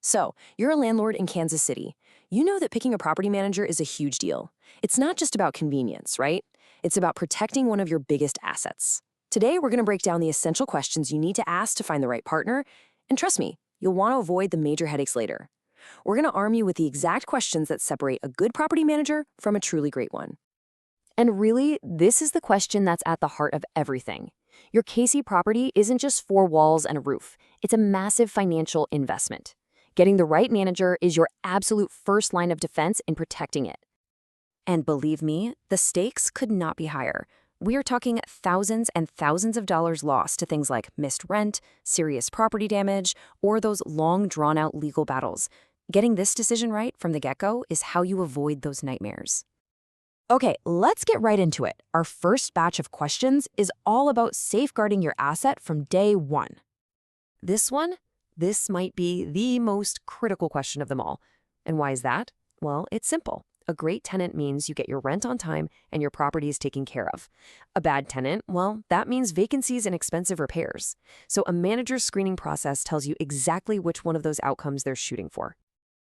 So, you're a landlord in Kansas City. You know that picking a property manager is a huge deal. It's not just about convenience, right? It's about protecting one of your biggest assets. Today, we're going to break down the essential questions you need to ask to find the right partner. And trust me, you'll want to avoid the major headaches later. We're going to arm you with the exact questions that separate a good property manager from a truly great one. And really, this is the question that's at the heart of everything. Your KC property isn't just four walls and a roof. It's a massive financial investment. Getting the right manager is your absolute first line of defense in protecting it. And believe me, the stakes could not be higher. We are talking thousands and thousands of dollars lost to things like missed rent, serious property damage, or those long, drawn-out legal battles. Getting this decision right from the get-go is how you avoid those nightmares. Okay, let's get right into it. Our first batch of questions is all about safeguarding your asset from day one. This might be the most critical question of them all. And why is that? Well, it's simple. A great tenant means you get your rent on time and your property is taken care of. A bad tenant, well, that means vacancies and expensive repairs. So a manager's screening process tells you exactly which one of those outcomes they're shooting for.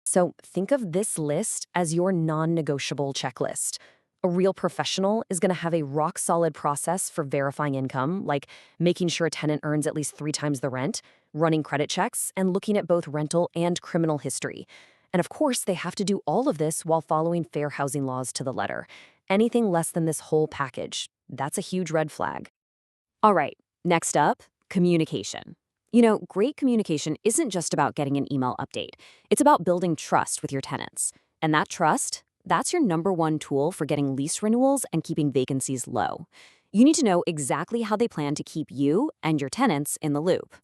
So think of this list as your non-negotiable checklist. A real professional is going to have a rock-solid process for verifying income, like making sure a tenant earns at least 3 times the rent, running credit checks, and looking at both rental and criminal history. And of course, they have to do all of this while following fair housing laws to the letter. Anything less than this whole package, that's a huge red flag. All right, next up, communication. You know, great communication isn't just about getting an email update. It's about building trust with your tenants. And that trust, that's your #1 tool for getting lease renewals and keeping vacancies low. You need to know exactly how they plan to keep you and your tenants in the loop.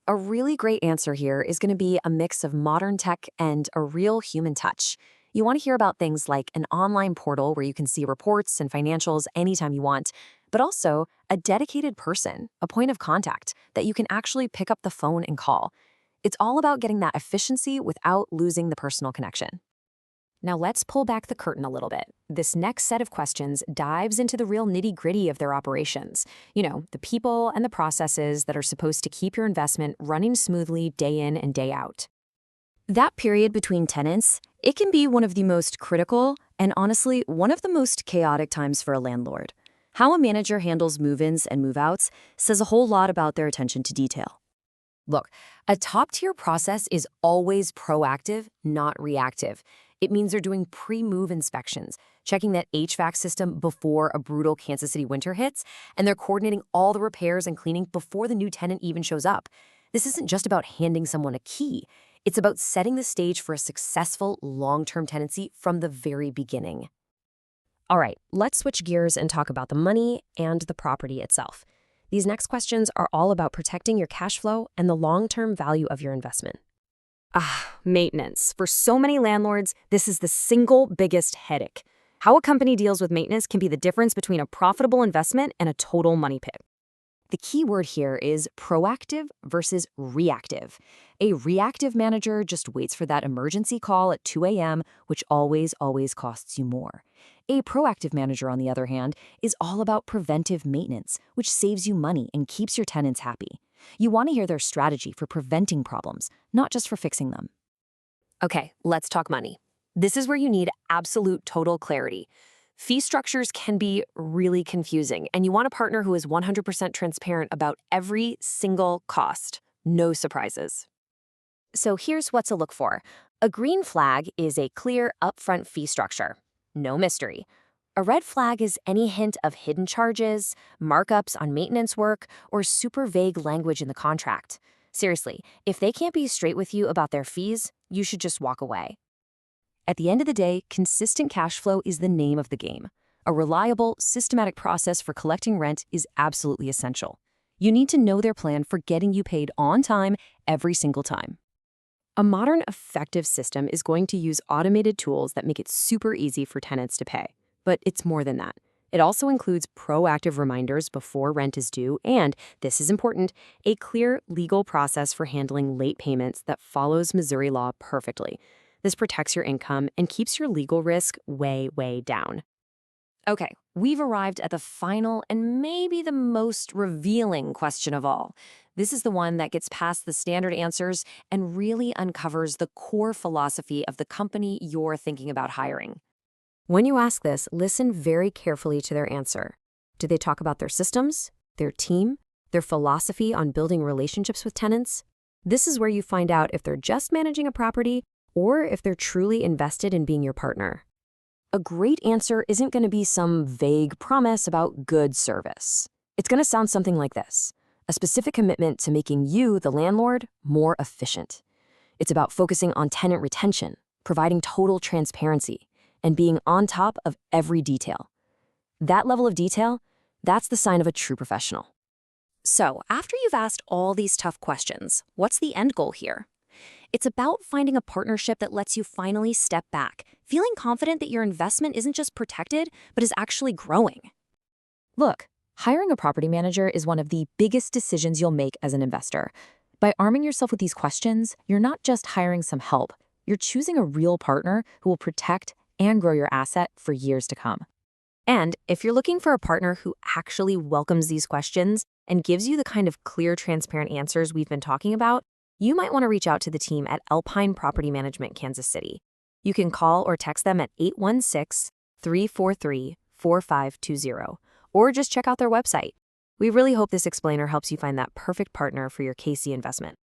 A really great answer here is going to be a mix of modern tech and a real human touch. You want to hear about things like an online portal where you can see reports and financials anytime you want, but also a dedicated person, a point of contact that you can actually pick up the phone and call. It's all about getting that efficiency without losing the personal connection. Now let's pull back the curtain a little bit. This next set of questions dives into the real nitty-gritty of their operations. You know, the people and the processes that are supposed to keep your investment running smoothly day in and day out. That period between tenants, it can be one of the most critical and honestly, one of the most chaotic times for a landlord. How a manager handles move-ins and move-outs says a whole lot about their attention to detail. Look, a top-tier process is always proactive, not reactive. It means they're doing pre-move inspections, checking that HVAC system before a brutal Kansas City winter hits, and they're coordinating all the repairs and cleaning before the new tenant even shows up. This isn't just about handing someone a key. It's about setting the stage for a successful long-term tenancy from the very beginning. All right, let's switch gears and talk about the money and the property itself. These next questions are all about protecting your cash flow and the long-term value of your investment. Maintenance. For so many landlords, this is the single biggest headache. How a company deals with maintenance can be the difference between a profitable investment and a total money pit. The key word here is proactive versus reactive. A reactive manager just waits for that emergency call at 2 a.m., which always costs you more. A proactive manager, on the other hand, is all about preventive maintenance, which saves you money and keeps your tenants happy. You want to hear their strategy for preventing problems, not just for fixing them. Okay, let's talk money. This is where you need absolute total clarity. Fee structures can be really confusing, and you want a partner who is 100% transparent about every single cost. No surprises. So here's what to look for. A green flag is a clear upfront fee structure. No mystery. A red flag is any hint of hidden charges, markups on maintenance work, or super vague language in the contract. Seriously, if they can't be straight with you about their fees, you should just walk away. At the end of the day, consistent cash flow is the name of the game. A reliable, systematic process for collecting rent is absolutely essential. You need to know their plan for getting you paid on time every single time. A modern, effective system is going to use automated tools that make it super easy for tenants to pay. But it's more than that. It also includes proactive reminders before rent is due and, this is important, a clear legal process for handling late payments that follows Missouri law perfectly. This protects your income and keeps your legal risk way down. Okay, we've arrived at the final and maybe the most revealing question of all. This is the one that gets past the standard answers and really uncovers the core philosophy of the company you're thinking about hiring. When you ask this, listen very carefully to their answer. Do they talk about their systems, their team, their philosophy on building relationships with tenants? This is where you find out if they're just managing a property or if they're truly invested in being your partner. A great answer isn't going to be some vague promise about good service. It's going to sound something like this: a specific commitment to making you, the landlord, more efficient. It's about focusing on tenant retention, providing total transparency, and being on top of every detail. That level of detail, that's the sign of a true professional. So, after you've asked all these tough questions, what's the end goal here? It's about finding a partnership that lets you finally step back, feeling confident that your investment isn't just protected, but is actually growing. Look, hiring a property manager is one of the biggest decisions you'll make as an investor. By arming yourself with these questions, you're not just hiring some help, you're choosing a real partner who will protect and grow your asset for years to come. And if you're looking for a partner who actually welcomes these questions and gives you the kind of clear, transparent answers we've been talking about, you might want to reach out to the team at Alpine Property Management, Kansas City. You can call or text them at 816-343-4520, or just check out their website. We really hope this explainer helps you find that perfect partner for your KC investment.